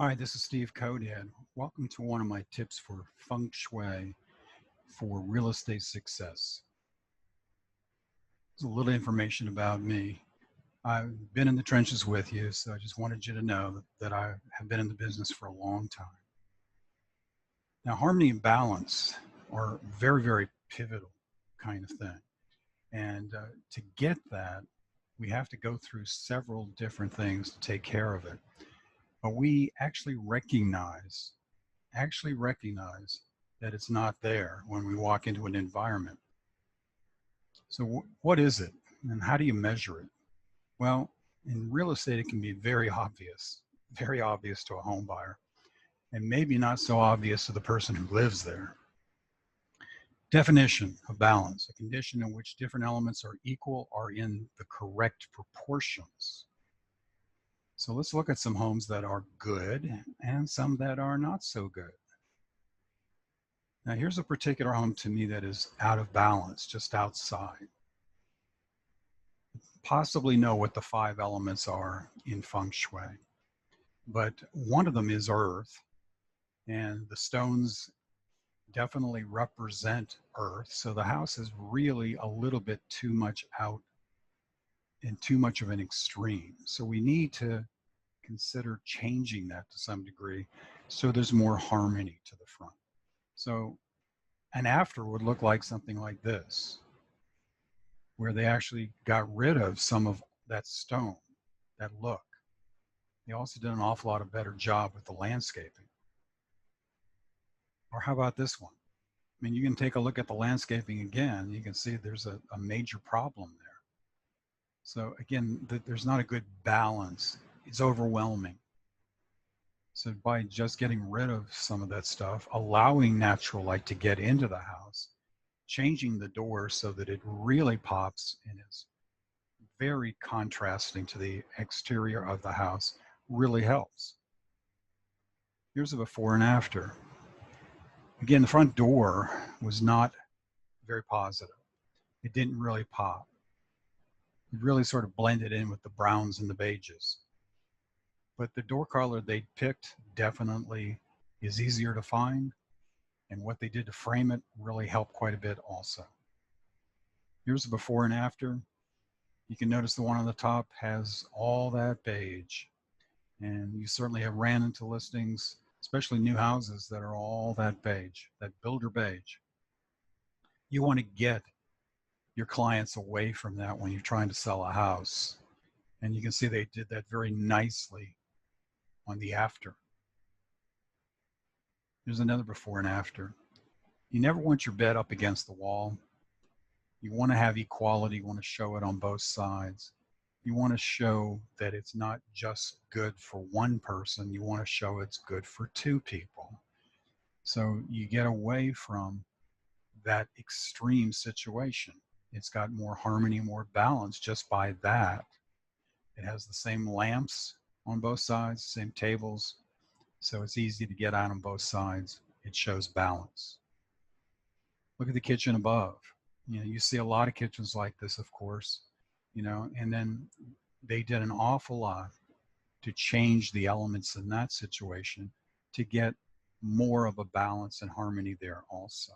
Hi, this is Steve Kodad. Welcome to one of my tips for Feng Shui for real estate success. There's a little information about me. I've been in the trenches with you, so I just wanted you to know that I have been in the business for a long time. Now, harmony and balance are very, very pivotal kind of thing. And to get that, we have to go through several different things to take care of it. But we actually recognize that it's not there when we walk into an environment. So what is it and how do you measure it? Well, in real estate, it can be very obvious to a home buyer, and maybe not so obvious to the person who lives there. Definition of balance: a condition in which different elements are equal or in the correct proportions. So let's look at some homes that are good and some that are not so good. Now, here's a particular home to me that is out of balance, just outside. Possibly know what the 5 elements are in Feng Shui, but one of them is earth, and the stones definitely represent earth. So the house is really a little bit too much out and too much of an extreme. So we need to consider changing that to some degree so there's more harmony to the front. So an after would look like something like this, where they actually got rid of some of that stone, that look. They also did an awful lot of better job with the landscaping. Or how about this one? I mean, you can take a look at the landscaping again. You can see there's a major problem there. So again, there's not a good balance. It's overwhelming. So by just getting rid of some of that stuff, allowing natural light to get into the house, changing the door so that it really pops and is very contrasting to the exterior of the house really helps. Here's a before and after. Again, the front door was not very positive. It didn't really pop. It really sort of blended in with the browns and the beiges. But the door color they picked definitely is easier to find, and what they did to frame it really helped quite a bit also. Here's the before and after. You can notice the one on the top has all that beige, and you certainly have ran into listings, especially new houses, that are all that beige, that builder beige. You want to get your clients away from that when you're trying to sell a house. And you can see they did that very nicely on the after. There's another before and after. You never want your bed up against the wall. You want to have equality. You want to show it on both sides. You want to show that it's not just good for one person. You want to show it's good for 2 people. So you get away from that extreme situation. It's got more harmony, more balance just by that. It has the same lamps on both sides, same tables. So it's easy to get out on both sides. It shows balance. Look at the kitchen above. You know, you see a lot of kitchens like this, of course, you know, and then they did an awful lot to change the elements in that situation to get more of a balance and harmony there also.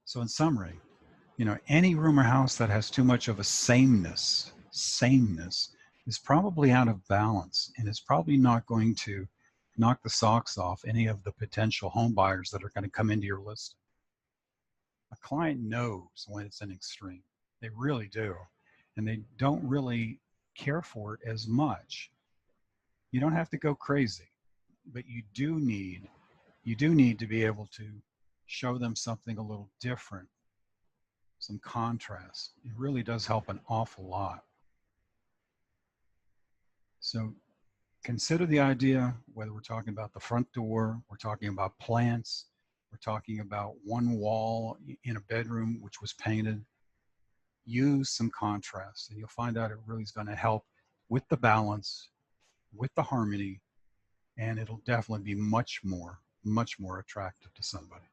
So in summary, you know, any room or house that has too much of a sameness is probably out of balance, and it's probably not going to knock the socks off any of the potential home buyers that are going to come into your listing. A client knows when it's an extreme. They really do. And they don't really care for it as much. You don't have to go crazy, but you do need to be able to show them something a little different, some contrast. It really does help an awful lot. So consider the idea, whether we're talking about the front door, we're talking about plants, we're talking about one wall in a bedroom which was painted. Use some contrast, and you'll find out it really is going to help with the balance, with the harmony, and it'll definitely be much more attractive to somebody.